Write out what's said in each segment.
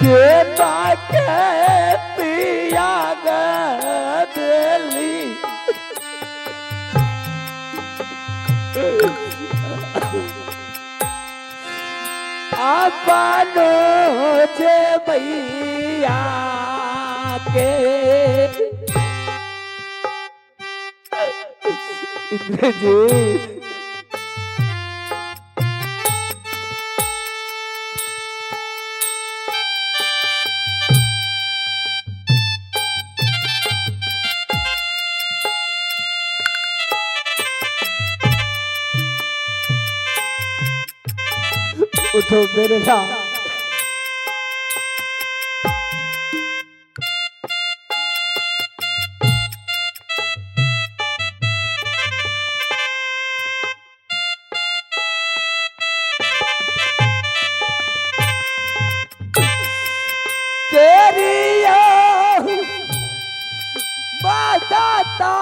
के पिया गदली अपनो जे भैया के इंद्रजीत उठो मेरे लाल तेरी बताता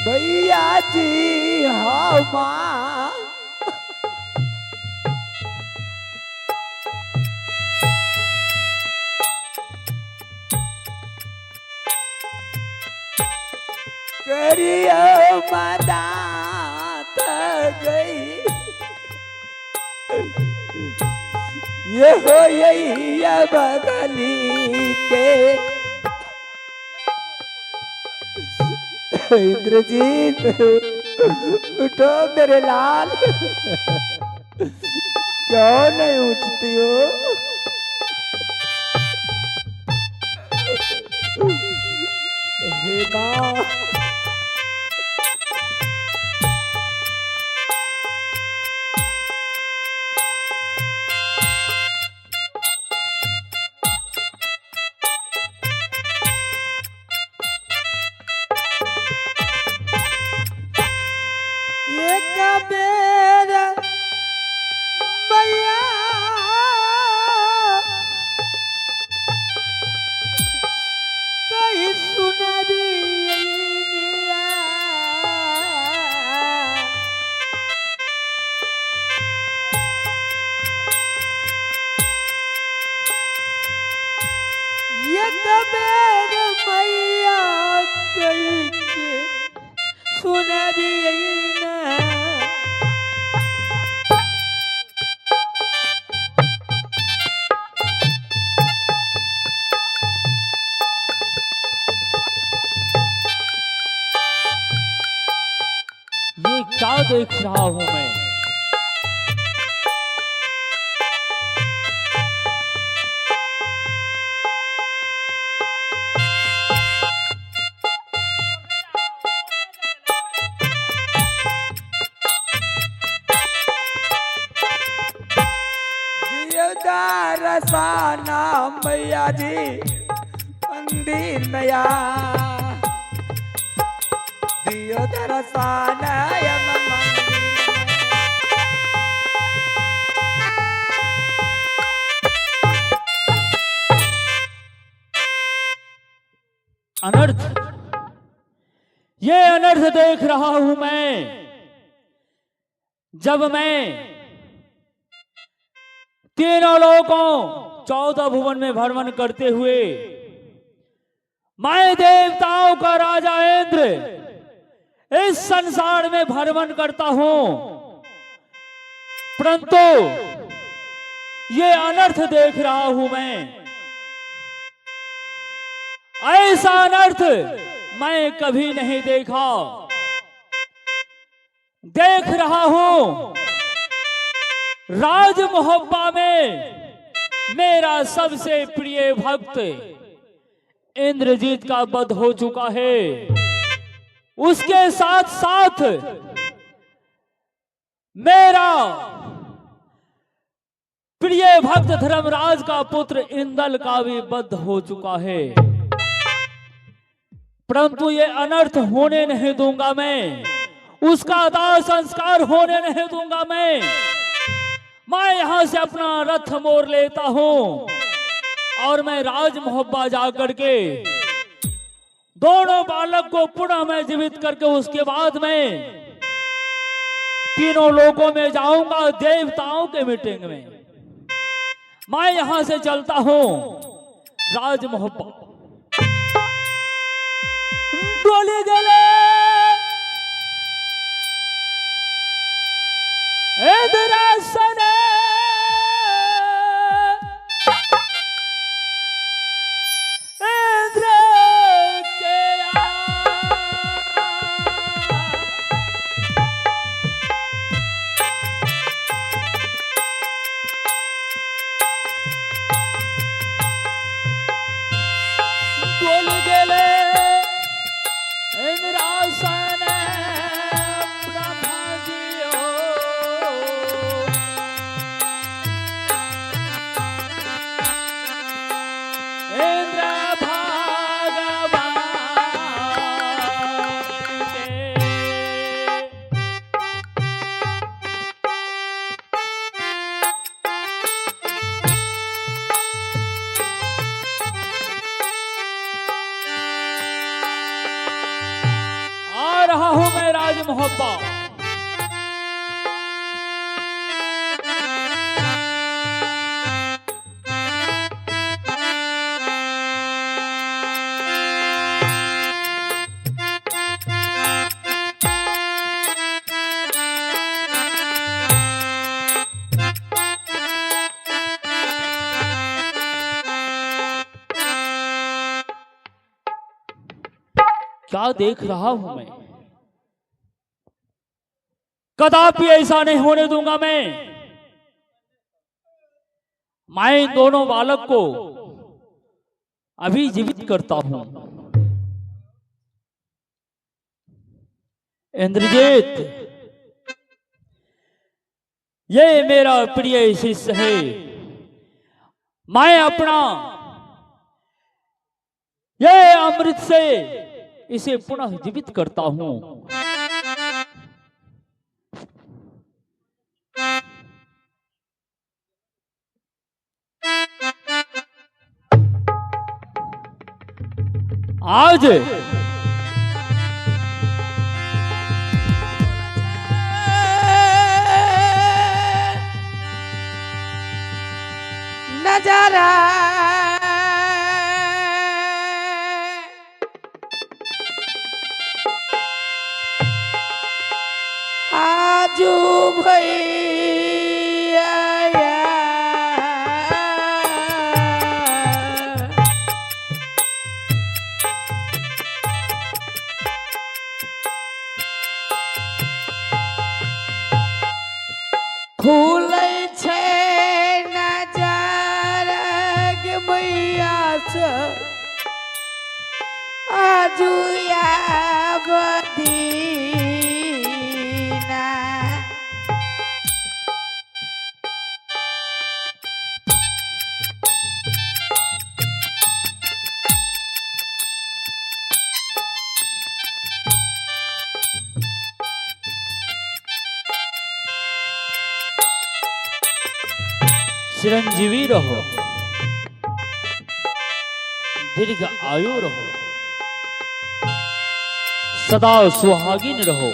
भैया जी हमा करिया मदात गई ये हो यही बगली के इंद्रजीत उठो मेरे लाल क्यों नहीं उठती हो हे माँ मैया सुना भी ये क्या देख रहा हूं मैं? रसाना मैया जी मंदिर मैया दियो दरसाना अनर्थ, ये अनर्थ देख रहा हूं मैं जब मैं तीनों लोगों 14 भुवन में भ्रमण करते हुए मैं देवताओं का राजा इंद्र इस संसार में भ्रमण करता हूं, परंतु ये अनर्थ देख रहा हूं मैं। ऐसा अनर्थ मैं कभी नहीं देखा। देख रहा हूं राज मोहब्बा में मेरा सबसे प्रिय भक्त इंद्रजीत का वध हो चुका है। उसके साथ साथ मेरा प्रिय भक्त धर्मराज का पुत्र इंदल का भी वध हो चुका है, परंतु ये अनर्थ होने नहीं दूंगा मैं, उसका दाह संस्कार होने नहीं दूंगा मैं यहां से अपना रथ मोड़ लेता हूं और मैं राज मोहब्बा जा करके दोनों बालक को पुनः मैं जीवित करके उसके बाद में तीनों लोकों में जाऊंगा, देवताओं के मीटिंग में। मैं यहां से चलता हूं राज मोहब्बत। डोली गले इंद्रासन इंद्र के डोल गेले इंद्रासन ब्रह्मा जी हो। इंद्र भगवान के आ रहा हूं मैं राज मोहब्बत। क्या देख रहा हूं मैं? कदापि ऐसा नहीं होने दूंगा मैं। मैं इन दोनों बालक को अभी जीवित करता हूं। इंद्रजीत, ये मेरा प्रिय शिष्य है। मैं अपना ये अमृत से इसे पुनः जीवित करता हूं। आज नजारा आजू भैया खुलै छै नजारा के मैया से आजू या बदीना चिरंजीवी रहो, दीर्घ आयु रहो, सदा सुहागिन रहो।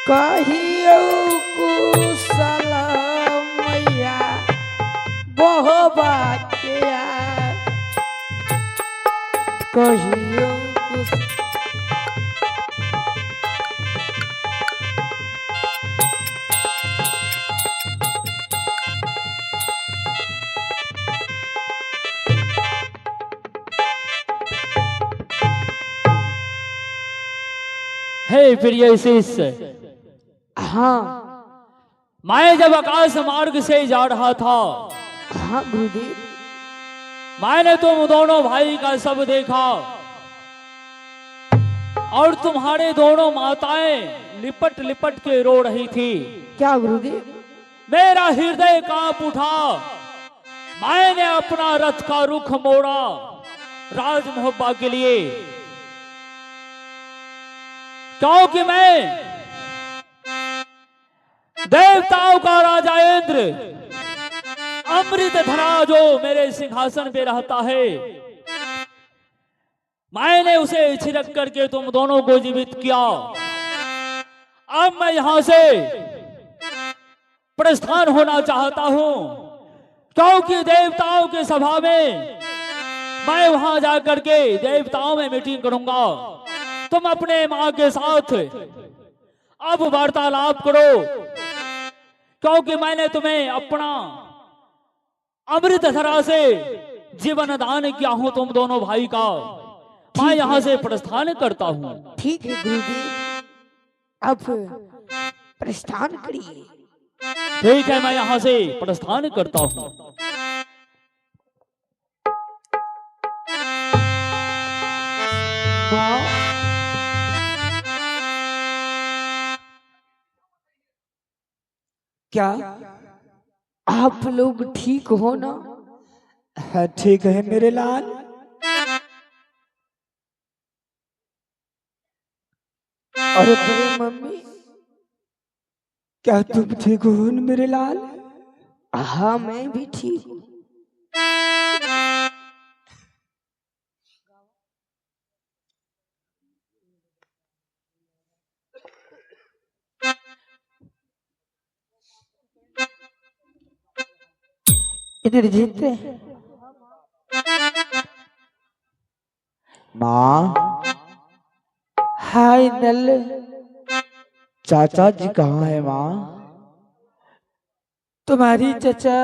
कहियो कुशल मैया बहुबातिया कहियो कुशल हे प्रिय शिष्य, हाँ मैं जब आकाश मार्ग से जा रहा था, हाँ गुरुदेव, मैंने तुम दोनों भाई का सब देखा और तुम्हारे दोनों माताएं लिपट लिपट के रो रही थी। क्या गुरुदेव? मेरा हृदय कांप उठा। मैंने अपना रथ का रुख मोड़ा राज मोहब्बा के लिए, क्योंकि मैं देवताओं का राजा इंद्र, अमृत धरा जो मेरे सिंहासन पे रहता है, मैंने उसे छिड़क करके तुम दोनों को जीवित किया। अब मैं यहां से प्रस्थान होना चाहता हूं, क्योंकि देवताओं की सभा में मैं वहां जाकर के देवताओं में मीटिंग करूंगा। तुम अपने मां के साथ अब वार्तालाप करो, क्योंकि मैंने तुम्हें अपना अमृत धरा से जीवन दान किया हूं तुम दोनों भाई का। मैं यहां से प्रस्थान करता हूं। ठीक है गुरुदेव, अब प्रस्थान करिए। ठीक है, मैं यहां से प्रस्थान करता हूं। माँ, क्या आप लोग ठीक हो ना? हाँ, ठीक है मेरे लाल। और मेरे मम्मी? क्या तुम ठीक हो मेरे लाल? हाँ, मैं भी ठीक हूँ। इधर जीते माँ, हाय नल, चाचा जी कहाँ है माँ? तुम्हारी चचा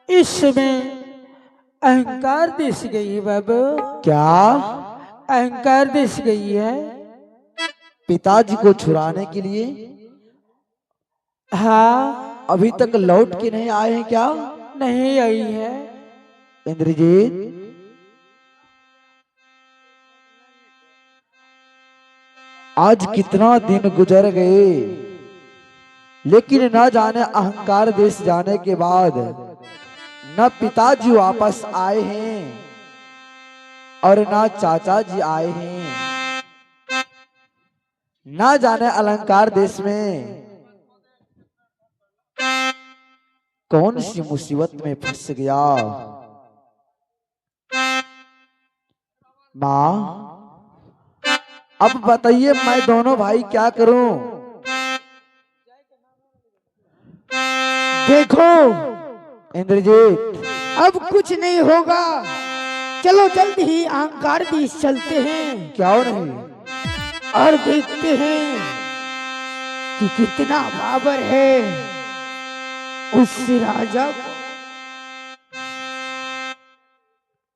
इस समय अहंकार दिस गई है बाबू। क्या अहंकार दिस गई है। पिताजी को छुड़ाने के लिए हाँ, अभी तक लौट के नहीं आए हैं क्या? नहीं आई है। इंद्रजीत, आज कितना दिन गुजर गए, लेकिन न जाने अहंकार देश जाने के बाद न पिताजी वापस आए हैं और न चाचा जी आए हैं। न जाने अलंकार देश में कौन सी मुसीबत में फंस गया। माँ, अब बताइए मैं दोनों भाई क्या करूं? देखो, इंद्रजीत, अब कुछ नहीं होगा। चलो जल्द ही अहंकार दिस चलते हैं क्यों नहीं? और देखते हैं कि कितना बाबर है उस राजा को।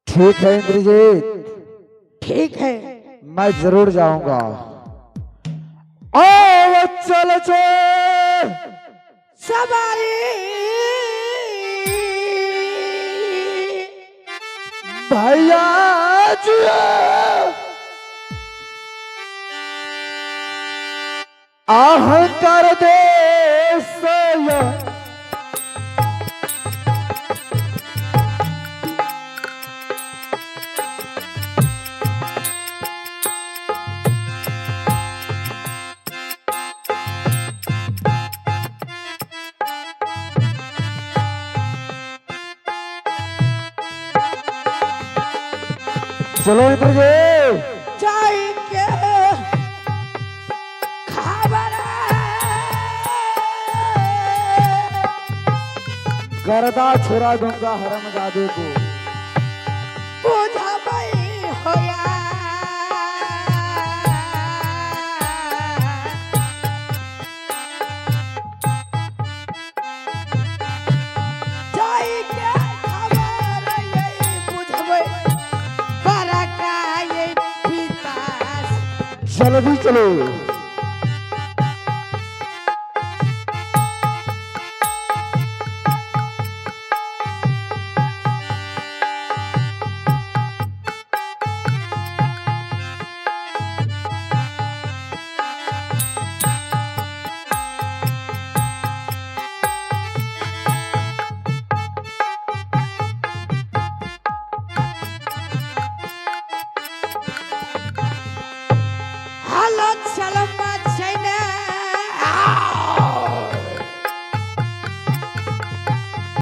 ठीक है इंद्रजीत, ठीक है, मैं जरूर जाऊंगा। आओ चल सवारी भैया जी, अहंकार देश चलो इंद्रजीत, जाएंगे खबर गर्दा छुड़ा दूंगा हरमजादे को। पूजा भाई होया। जाएंगे खबर यही बुझबै बड़ा का ये पिता। जल्दी चलो।